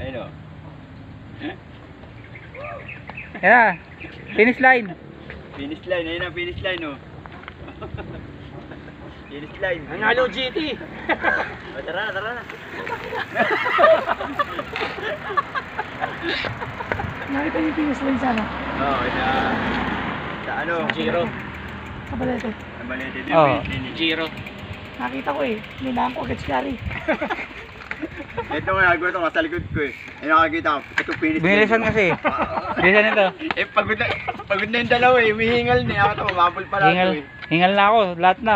Ayun o. Yan na. Finish line. Finish line. Ayun na, finish line o. Finish line. Nanalo GT. Tara na, tara na. Nakita niyo yung finish line sana? Oo, sa ano? Giro. Sa Balete. Sa Balete din. Oo. Giro. Nakita ko eh. Nilaan ko agad si Gary. Ito nga nagawa ito, nasa likod ko eh. Ay nakakita ko, ito finish line. Binilisan kasi. Bilisan ito. Eh pagod na yung dalawa eh, humihingal na. Ako ito, umabol pala ito eh. Hingal na ako, lahat na.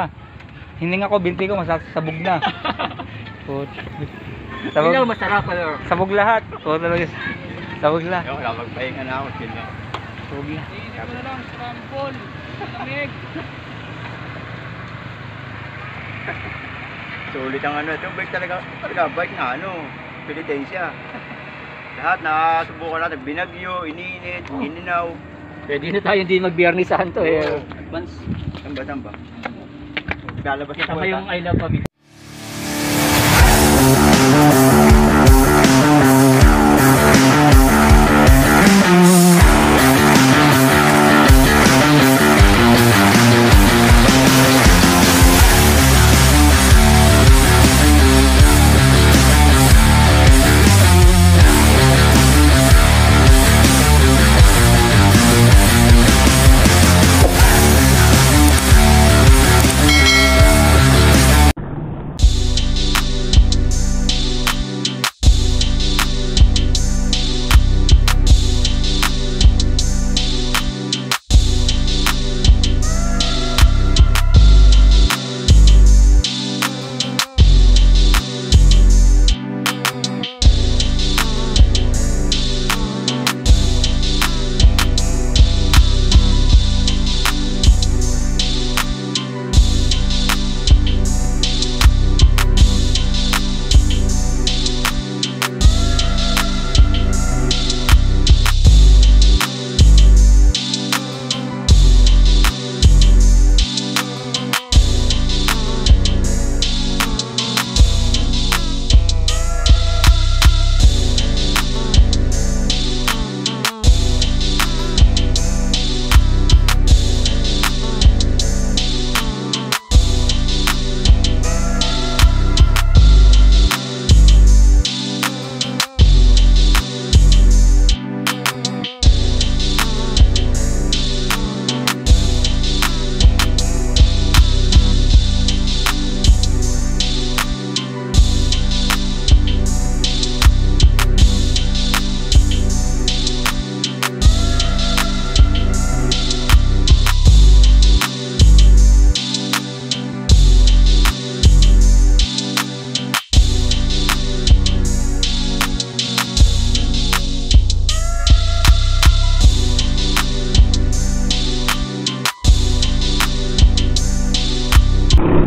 Hininga ko, binti ko, masasabog na. Sabog. Ilaw masarap ano. Sabog lahat. Oo talaga. Sabog lahat. Ayoko lang, magpahinga na ako. Chill lang. Sabog na. Sige mo na lang, scramble. Lamig. Sulit ang ano, ito bike talaga bike na ano, Pilitensya. Lahat nakasubukan natin, binagyo, iniinit, ininaw. Pwede na tayo hindi mag-Biyernes Santo eh. Advance. Saan ba? Lalabas na Tama po yung I love Pabit.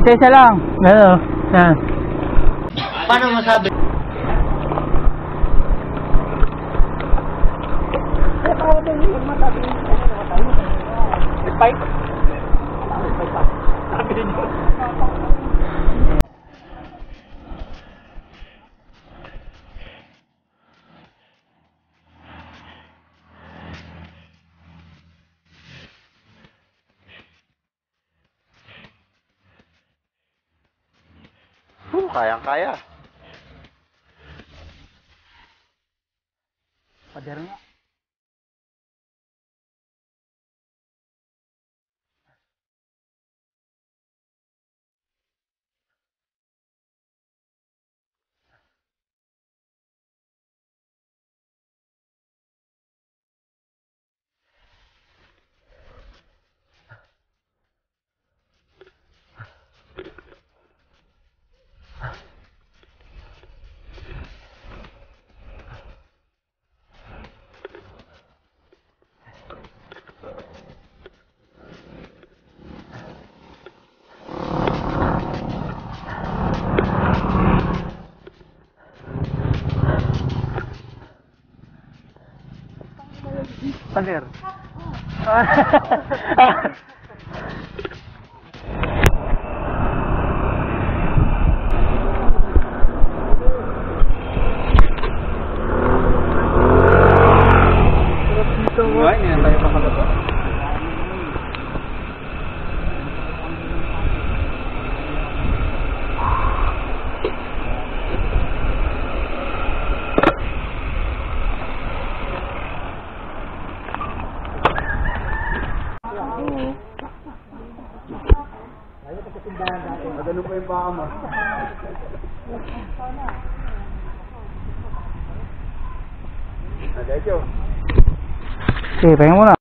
Isa lang. Ano? Yan. Paano masabi? Pipe? Sabi din yun. Kayang-kaya. Pader nga. Pader. hindi na tayo kakalaba. Ganun pa yung baka mo. Diretso. Okay, pahinga muna.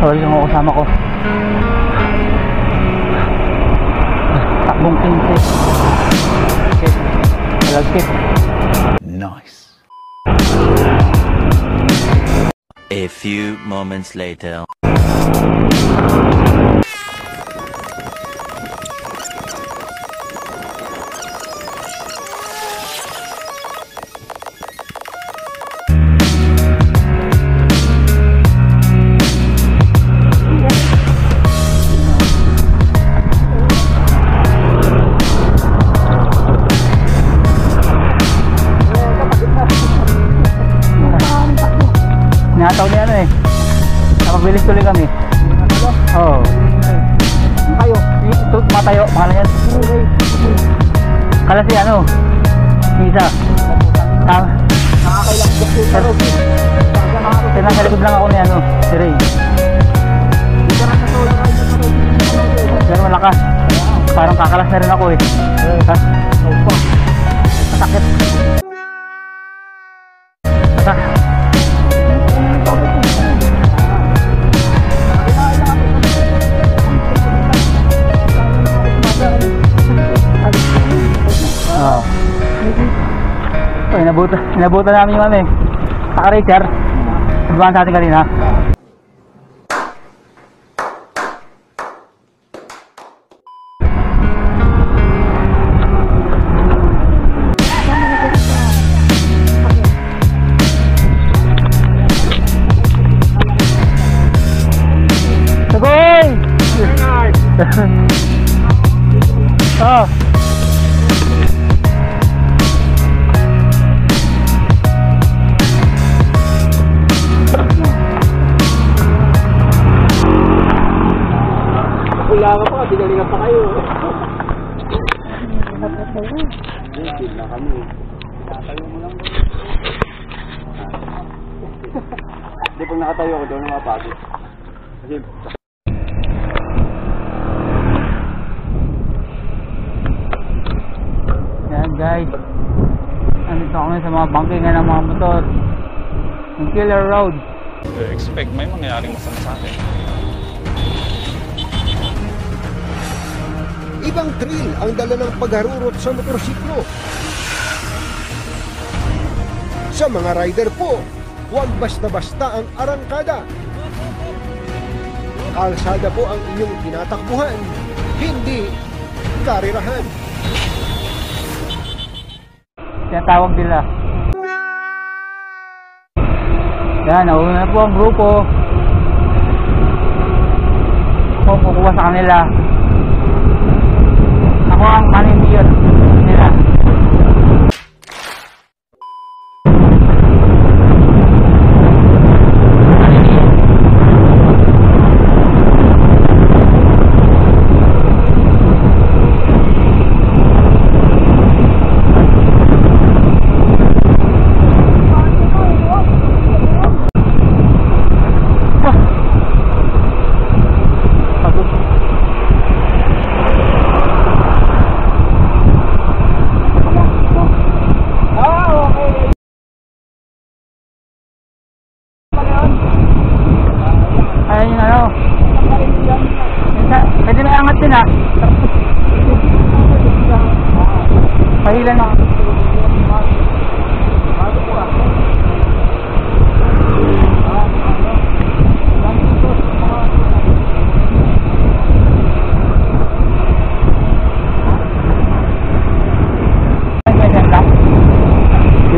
Sorry yung ako kasama ko. Takbong 15. Okay. Malagkit. Nice. A few moments later. Nataw niya ano eh. Napagbilis tuloy kami. Oo. Kayo. Ito, matayo. Pangalan yan. Kala si ano. Isa. Nakakailang book yung sarap. Nasa likod lang ako ni ano. Si Ray. Pero malakas. Parang kakalas na rin ako eh. Ha? Masakit. Masakit. Oo. So, inabutan namin yung ano eh. Saka-racer. Sabahan sa atin kanina. Sagoy! Oh. Wala ka pa, binalingan pa kayo. Feel na kami. Nakatayo mo lang. Hindi, pag nakatayo ko, daw na mapagod. Kasi, Yan guys. Andito kami sa mga bangkingan ng mga motor. Yung Killer Road. Expect may mangyayaring masama sa akin. Ibang thrill ang dala ng pagharurot sa motorsiklo. Sa mga rider po, huwag basta-basta ang arangkada. Kalsada po ang inyong tinatakbuhan, hindi karirahan. Tinatawag nila. Yan, nauna na po ang grupo. Ako kukuha sa kanila. Ako ang manager nila. Ayan yung ano. Pwede may angat din ha. Pahilan na.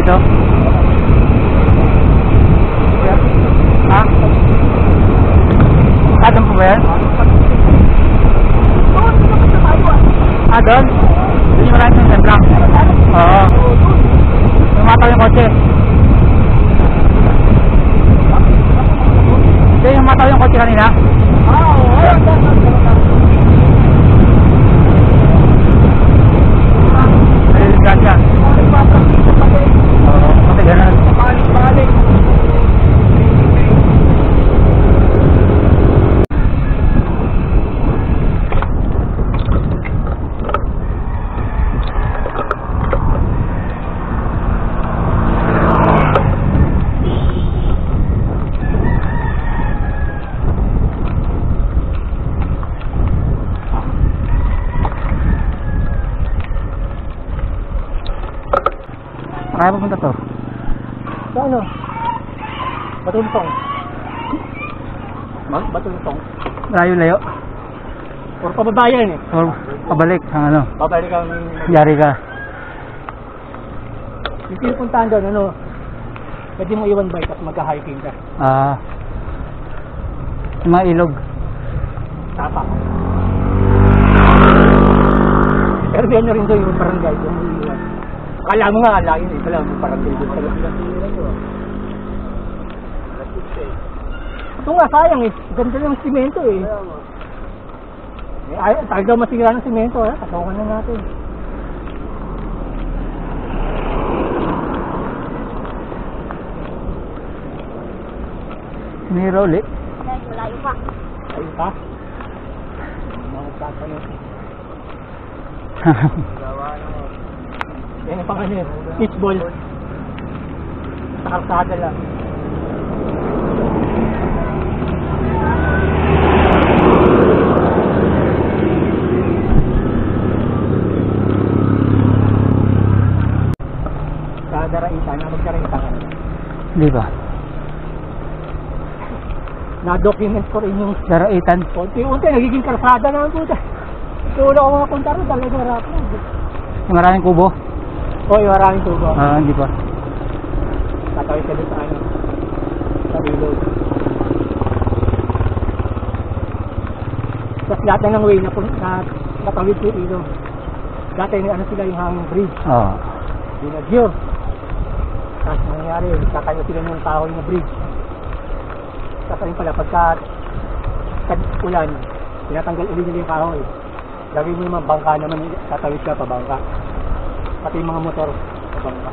dito? Ha? Kadang po ba yan? Ah, doon? Doon yung maraming sentral. Oo. Lumataw yung kotse. Doon yung mataw yung kotse kanina? Oo. Ayun, ganda. Oo, pati ganun. Balik. Kaya pupunta to? Sa ano? Batuntong. Batuntong. Layo-layo. Or pababayan eh. Or pabalik ang ano? Babalik kang... Yari ka. Yung pinupuntahan doon, ano? Pwede mo iwan bike at magka-hiking ka. Ah. Yung mga ilog. Tapa. Pero diyan nyo rin doon yung barangay. Yung iwan. Akala mo nga, alain eh. Akala mo barangay doon. Ito nga, sayang eh. Ganda ng simento eh. Ay, tagal daw masira ng simento eh. Katawakan na natin. Sinira ulit. Ayun pa? Mga tatanong. Yan ang pang ano yun. Pitchball. Sa kalsada lang. Sa daraitan, magdaraitan ka. Di ba? Na-document ko rin yung Daraitan. unti-unti, nagiging kalsada na ang puta. So, wala ko mga punta rin, talagang harap na. Yung maraming kubo. Hoy, maraming tubo. Ah, hindi pa. Tatawid ka doon sa ano, sa ilog. Tapos lahat na ng way na natawid sa ilog. Dati ano sila yung hanging bridge. Oo. Binagyo. Tapos nangyari, tatayo sila ng kahoy na bridge. Tapos ayun pala, pagka ulan, tinatanggal ulit nila yung kahoy. Lagay mo yung mga bangka naman, tatawid ka pa bangka. Pati yung mga motor pa bangka.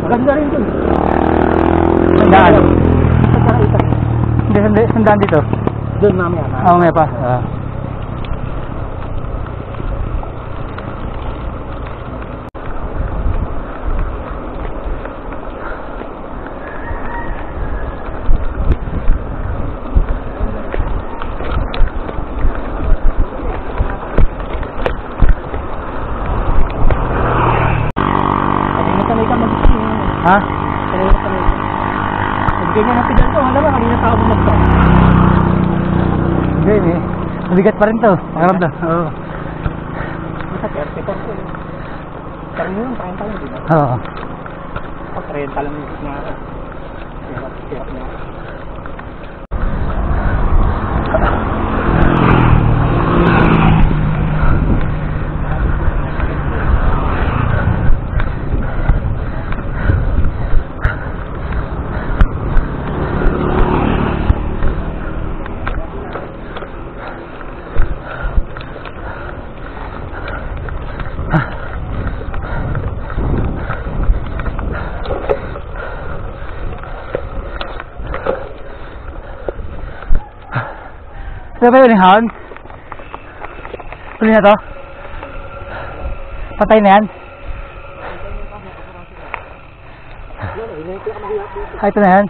Maganda rin dun. Sandaan. Sa Taraitan. Hindi, sandaan dito. Doon mamaya. Ah, may pa. Ah. Ha? Ganyan ang pedal ko, alam mo, kanina pa ako bumagsak. Hindi eh. Mabigat pa rin to. Pakiramdam. Oo. Sa 30 ko. Pero yun, 30 lang, di ba? Oo. Pag 30 lang yung na hirap na. Ito ba yun yung hound? Huli na to? Patay na yan? Ah, ito na yan?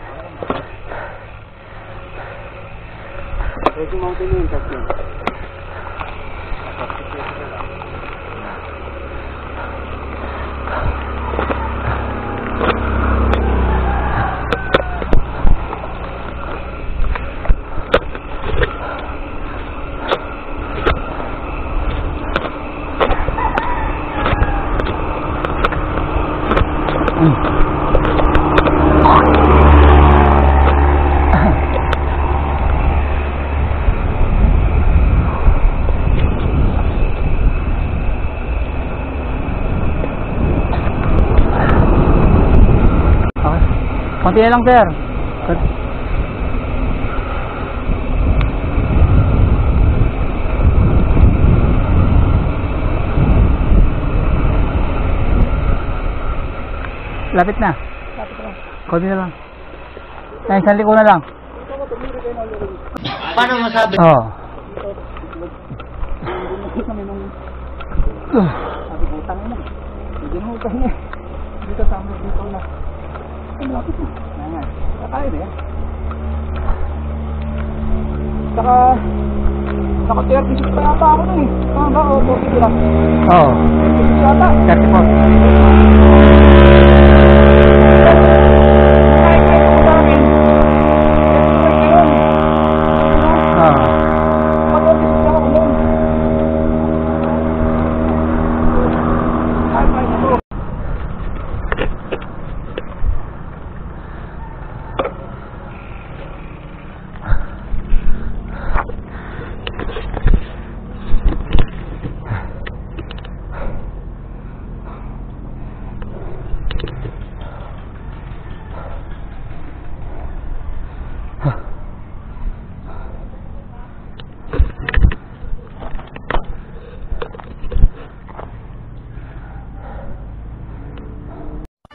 Konti na lang, sir. Lapit na. Konti na lang. Ay, isang liko na lang. Paano masabi? Oo. Sabi ko, tangin na. Hindi mo kanya. Dito sa amin, dito na. Ang lapit na. Ayan. Kakaya na yan. Saka, naka-30 pa yata ako na eh. Tama ba? O, 40 lang. Oo. 30 yata. 34.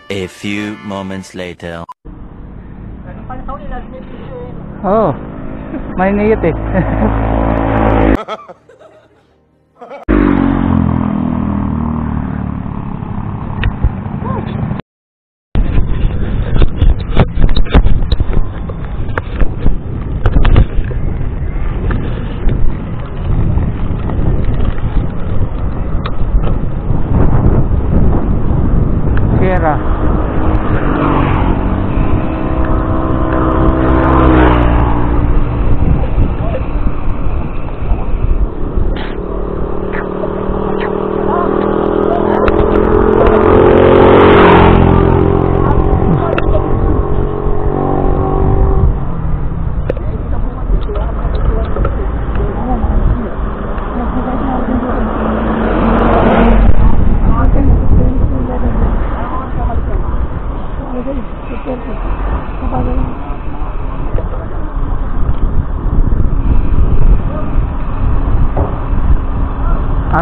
A few moments later. Oo. Maniniyot eh. Sierra.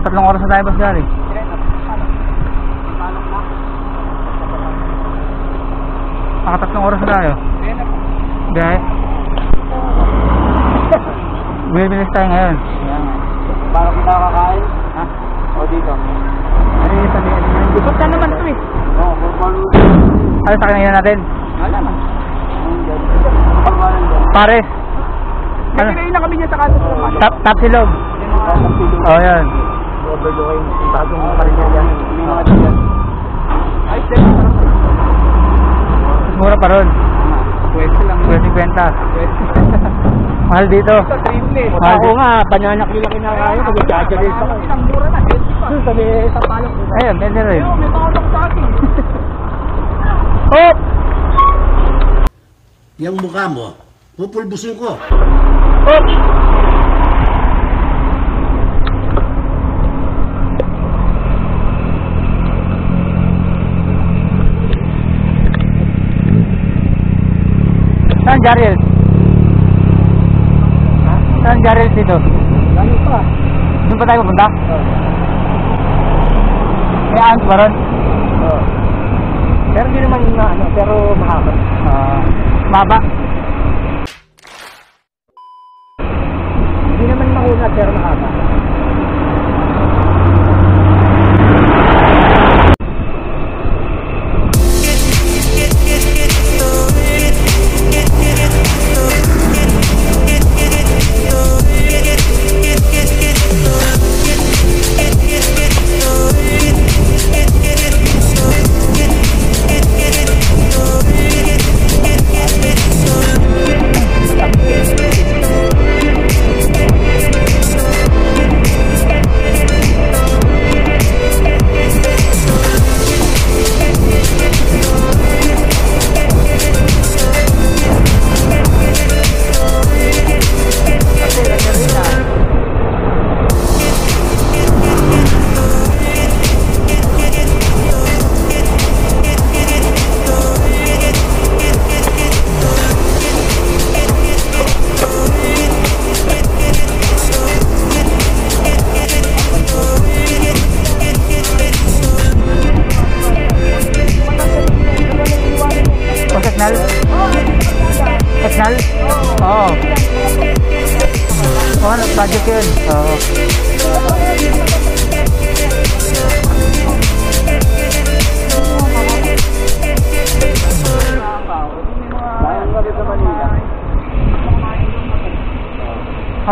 Tatlong oras na tayo, Boss Gary. Tatlong oras na tayo. Biyahe. Bibilis tayo ngayon. Paano kita kakain? Ha? O dito? Ano yung sabihin niya? Gupot na naman ito eh. Oo, paano? Ano sa kanina natin? Wala man. Pares. Ano? Kaya na kami niya sa kaso sa mga. Tap silog. Oh, yan. Overlooking bagong parinyan yan. May mga dyan. Ay, sir. Mura pa ron. Pwede lang. 20. Mahal dito. Ito, triple. Mahal Ako dito. nga, banana kilo kinakain. Pag i-judge pa kayo. Ang mura na, healthy pa. Sabi sa palok. Ayun, pwede rin. Ayun, may palok sa akin. Hop! Yang mukha mo, pupulbusin ko. Hop! Saan Jaril? Saan Jaril dito? Lalo pa. Doon pa tayo pupunta? May ahon ba ron? Pero hindi naman na ano, pero mahaba. Maba? Hindi naman mahuna, pero mahaba.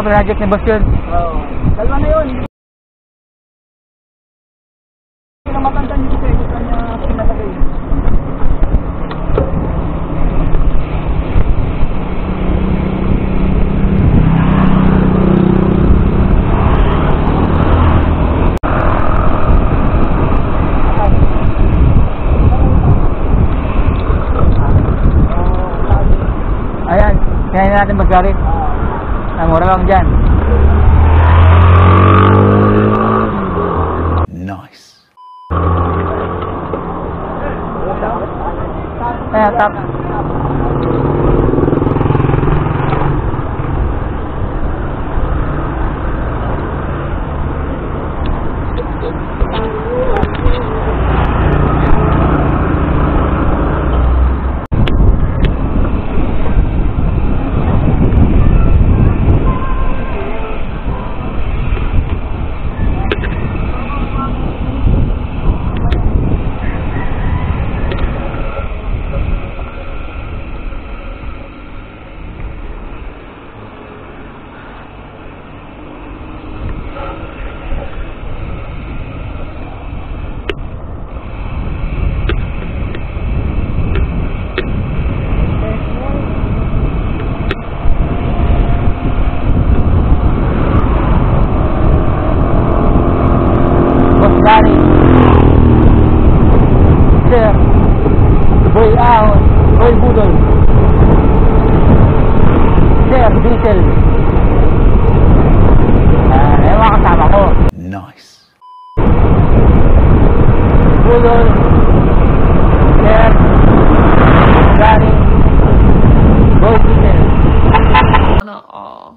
Project ni Boss yun. Dalawa na yun. Pinamatanda niyo kasi kung saan niya pinalagay. Ayan, kaya natin magkarit. Mura lang dyan. Nice. Ayan, tap. Dari Sir Boy Ahon Boy Budol Sir Diesel. Yung mga kasama ko. Nice. Budol Sir Dari Boy Diesel. Sana all.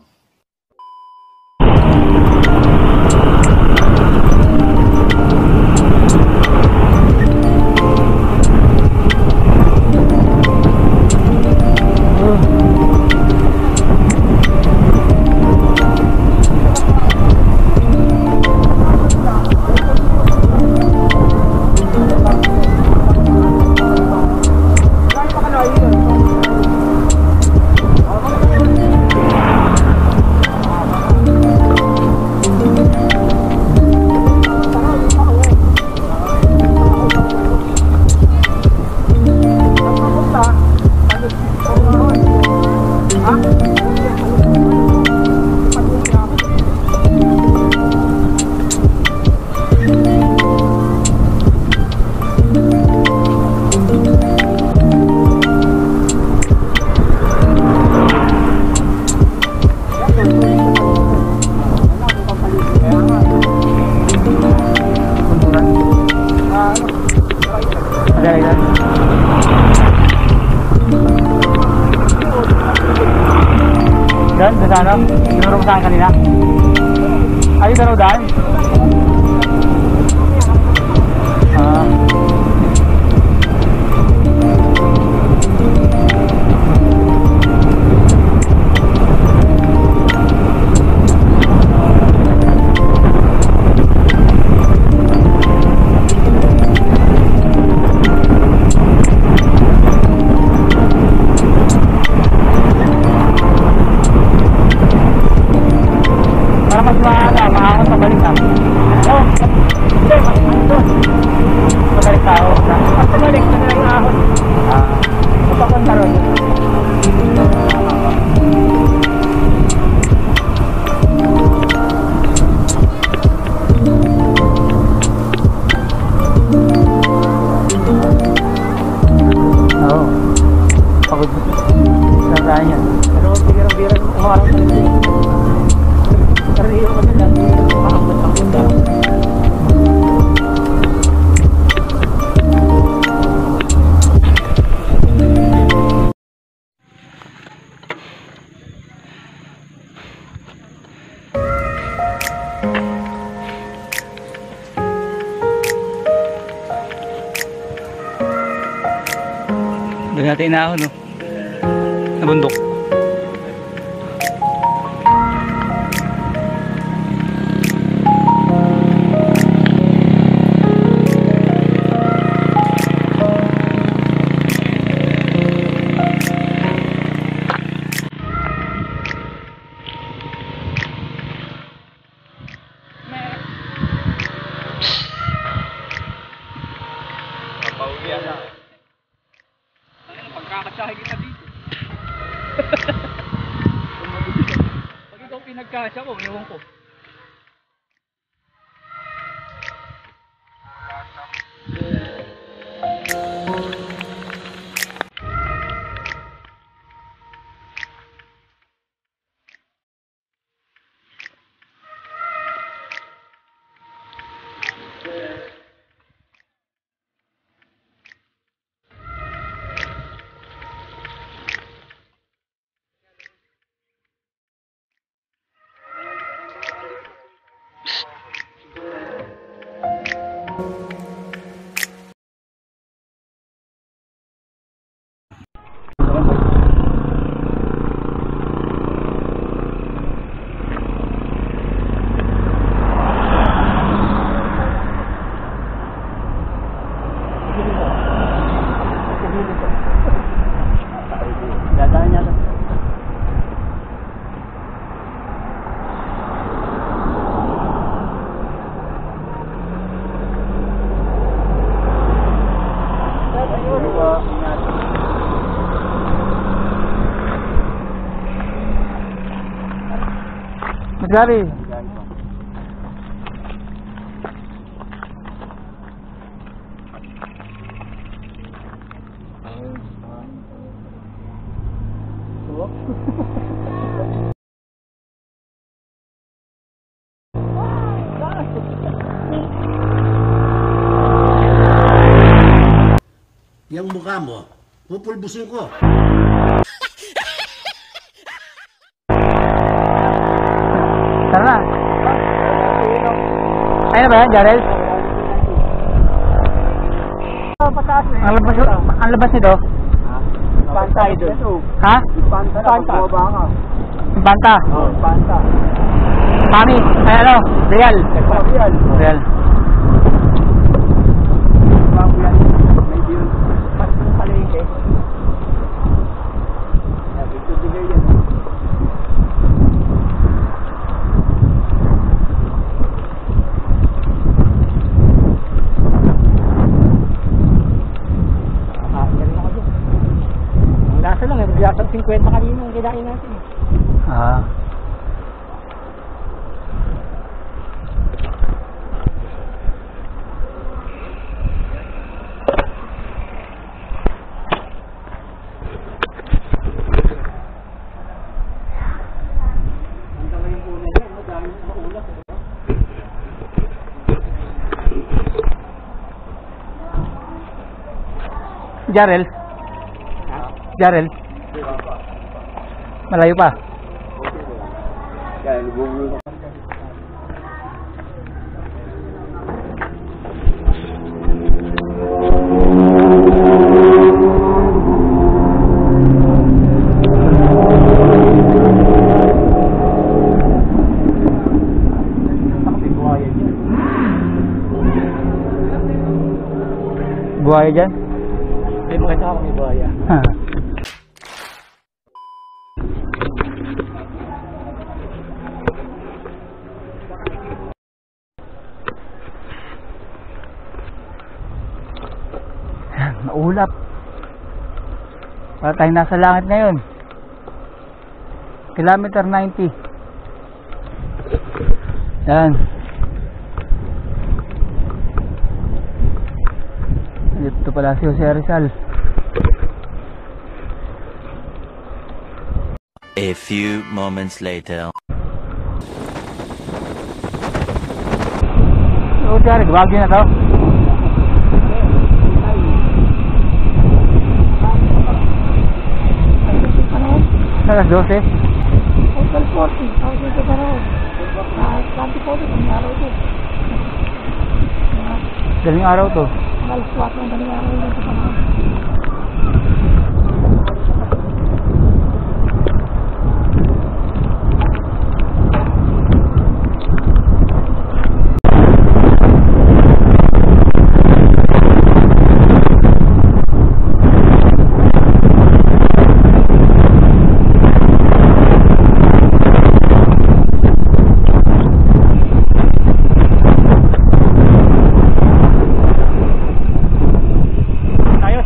Dan, sa ano? Tinuro mo saan kanina? Ay, dano daan? Para mas makakot sa balik lang. Oh, hindi, doon. Pabalik tao. Mas pabalik na lang yung ahon. Mapapunta ron. Oo. Pagod. Saan yan? Pero bigirang-birang umarang sa nito. Karena iyo kasi dati makakot ang bunda. Doon natin inaahon, no? Sa bundok. kasya ko, ewan ko. Gary. Yang mukha mo, pupulbusin ko. Tara na. Ayun na ba yan, Jarel? Ang labas nito? Pantay doon. Ha? Panta. Banta? Oo, panta. Mami? Ay ano? Real? Real. Real. Medyo mas palengke. Ito bigay yan. Lasa lang eh, lasang 50 kanina yung kinain natin. Ah. Jarel? Jarel? Malayo pa? Kaya lububulo. Buhaya dyan? May mga tao may buhaya. Ha. Maulap. Para tayong nasa langit ngayon. Kilometer 90. Yan. Dito pala si Jose Rizal. A few moments later. So, Jare, Baguio na to? Alas 12. Hotel 40, ako dito pa raw. 2040, ang araw ito. Daling araw to. Alas 4 ang daling araw ito sa panahon. Ayos.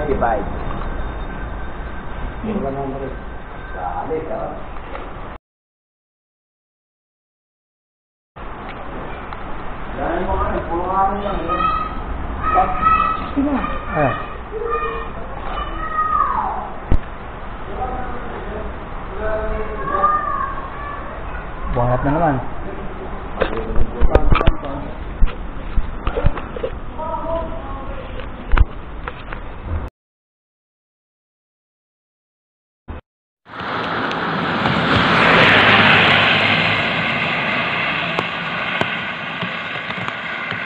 divide. Galit, ah. Dahil mo kami, puro kami lang, eh. Sino? Buhangat na naman.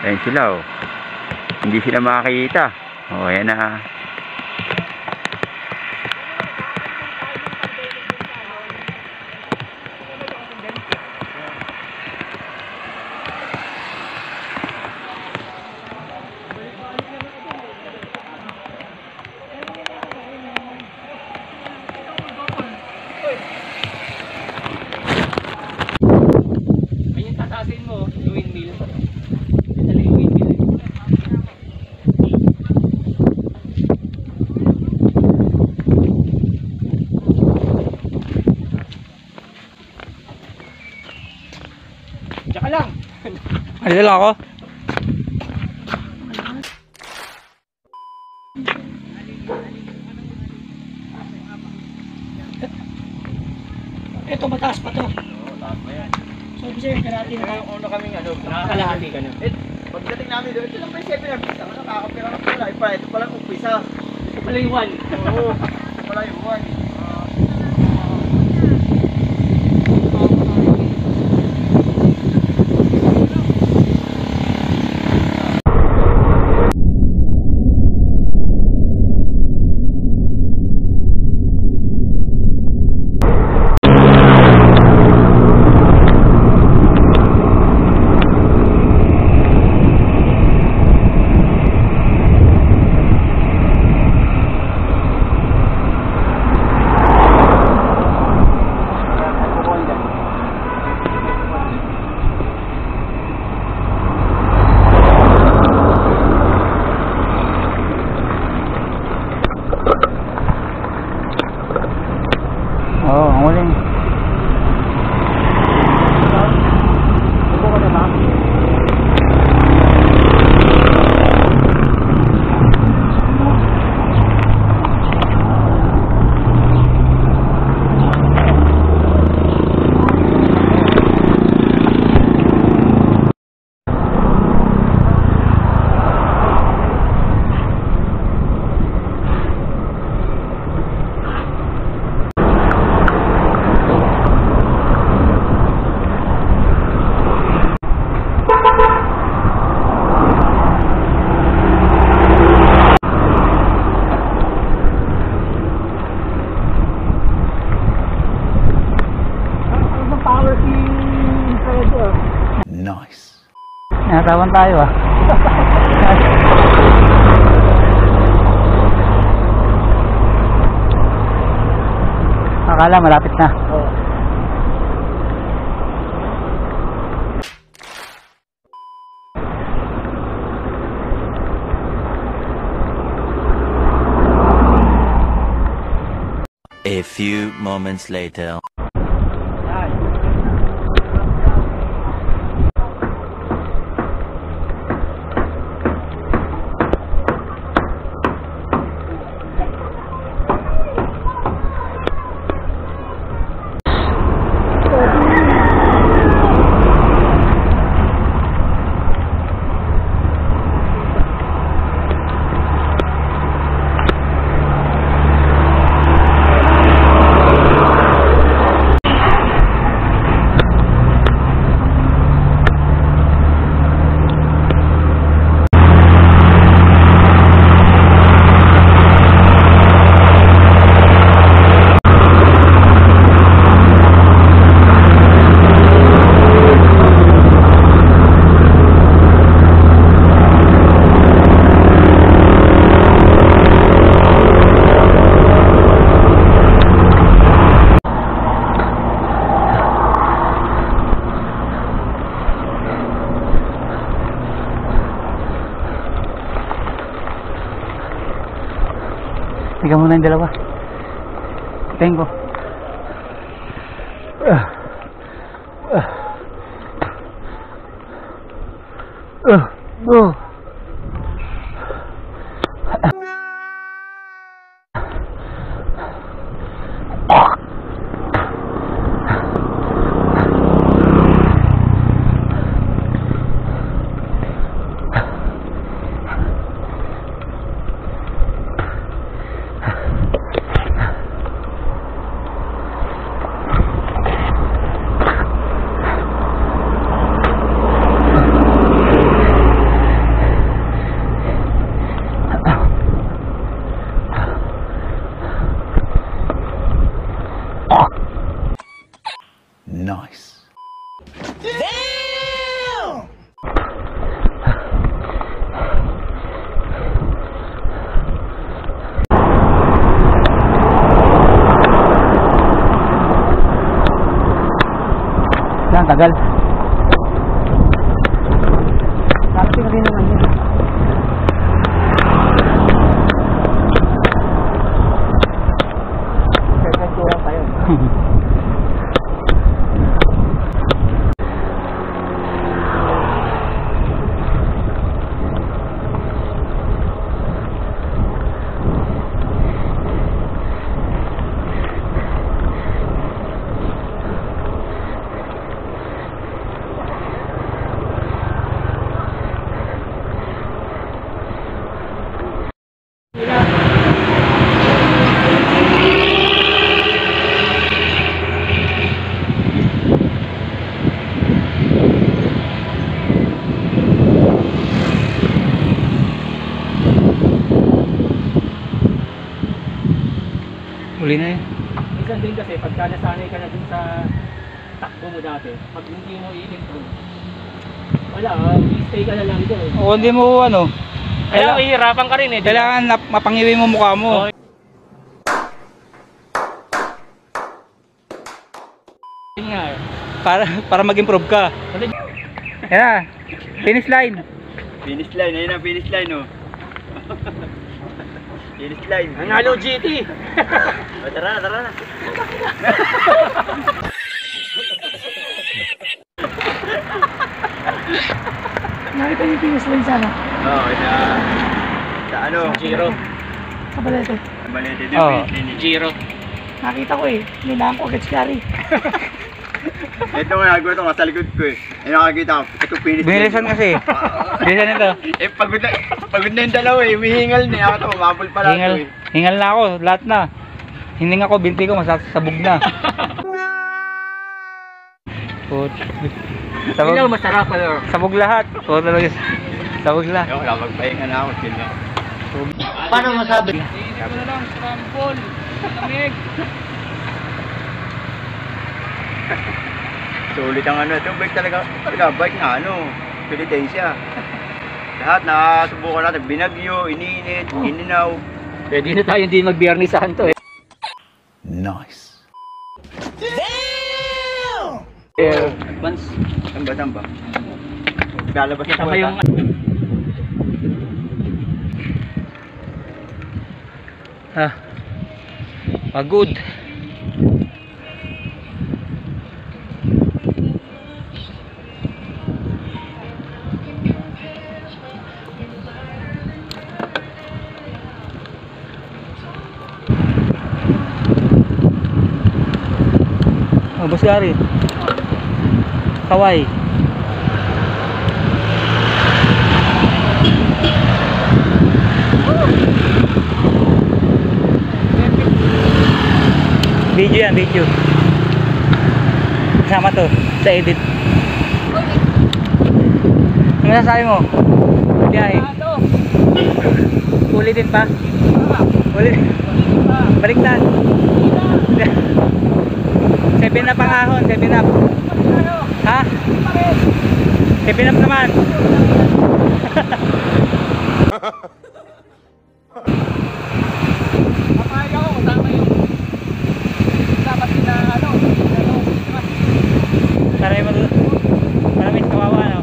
Ayun sila, oh. Hindi sila makakita. Oh, ayan na. Ayun, tatasin mo, yung windmill. Dali yung windmill. Tsaka lang. Ano lang ako? Ito, mataas pa to. So, ibig sabihin, kalahati na tayo. Una kaming ano, Nakakalahati ka na. pagdating namin doon, ito lang pa yung 7 na pisa. Ano, kakapira na pala. Ito pala kung pisa. Ito pala yung one. Oo, ito pala yung 1. Oo, ang huling. Subukan na ba? Nice. Natawan tayo ah. Akala malapit na. A few moments later. Tingnan mo na yung dalawa. Tingnan ko. Nice. Yan, tagal. Darating na rin naman yun. Kaya pa yun. Uli na yun. Minsan din kasi, pagka nasanay ka na dun sa takbo mo dati, pag hindi mo i-improve, wala, i-stay ka na lang dun. O hindi mo ano. Kaya mahihirapan ka rin eh. Kailangan mapangiwi mo mukha mo. Yun nga eh. Para mag-improve ka. Yan na. Finish line. Finish line, ayun ang finish line, oh. Finish line. Nanalo GT! O, tara na. Nakita niyo yung finish line sana. Oo, sa ano? Giro. Sa Balete. Malete din Oo. finish line. Giro. Nakita ko eh. Nilaan ko agad si Gary. Ito nga, nagawa ito, nasa likod ko eh. Ay nakakita ko, ito finish line. Binilisan kasi. Bilisan ito. Eh, pagod na yung dalawa eh, humihingal na. Ako ito, umabol pala ito eh. Hingal na ako. Lahat na. Hininga ko, binti ko, masasabog na. Ilaw masarap ano? Sabog lahat. O talaga. Sabog lahat. Ayoko lang, magpahinga na ako, chill lang. Paano masabi? Ito na lang, scramble. Lamig. Sulit ang ano, ito bike talaga bike na ano, Pilitensya. Lahat nakasubukan natin, binagyo, iniinit, ininaw. Pwede na tayo hindi mag-Biyernes Santo eh. Nice. Advance. Saan ba? Lalabas na Saka po yung Pagod. Oh, Boss Gary. Kaway. Video yan, video. Kasama to sa edit. Ano masasabi mo? Biyahe. Ulitin pa? Ulitin. Baliktad. 7 up ang ahon, 7 up. Ha? 7 up naman. papayag ako, tama yung dapat na ano. Marami kawawa, no?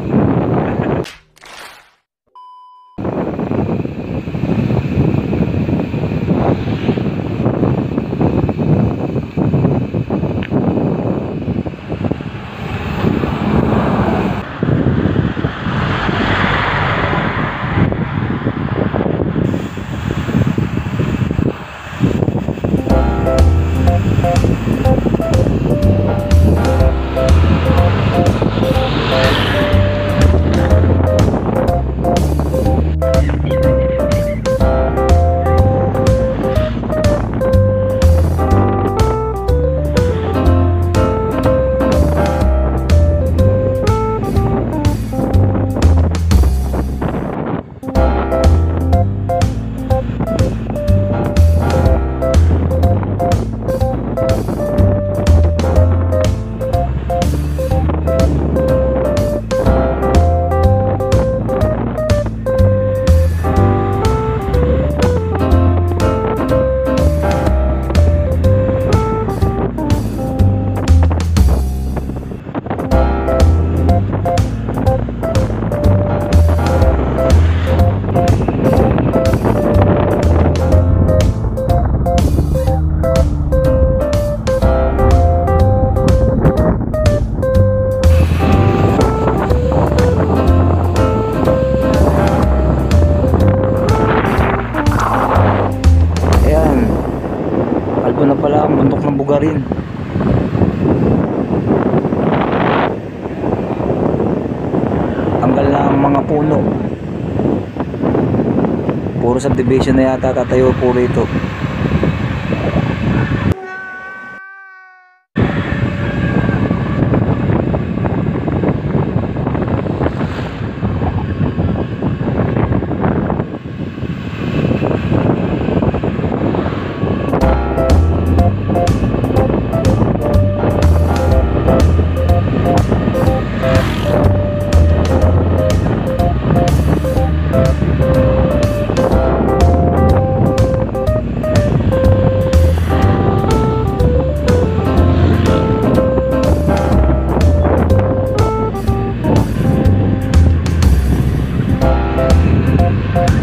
na pala ang bundok ng Bugarin. Tanggal na ang mga puno. Puro subdivision na yata tatayo po rito.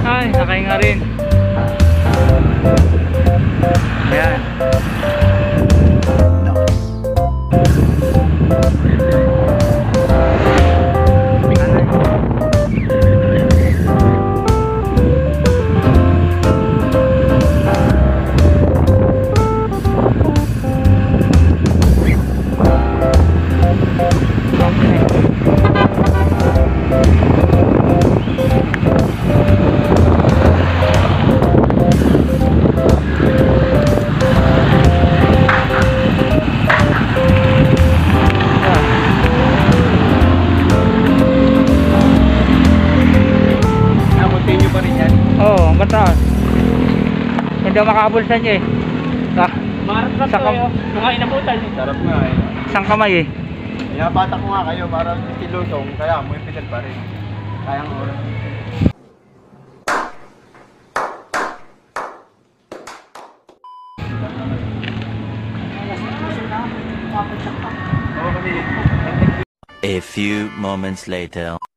Ay, nakahinga rin. Ayan. Continue pa rin yan. Oo, ang mataas. Hindi ako makakabol sa inyo eh. Marap lang Sa to, mga inabutan. Sarap nga eh. Isang kamay eh. Pinapatak ko nga kayo para silutong, kaya mo yung pedal pa rin. Kayang oras. A few moments later.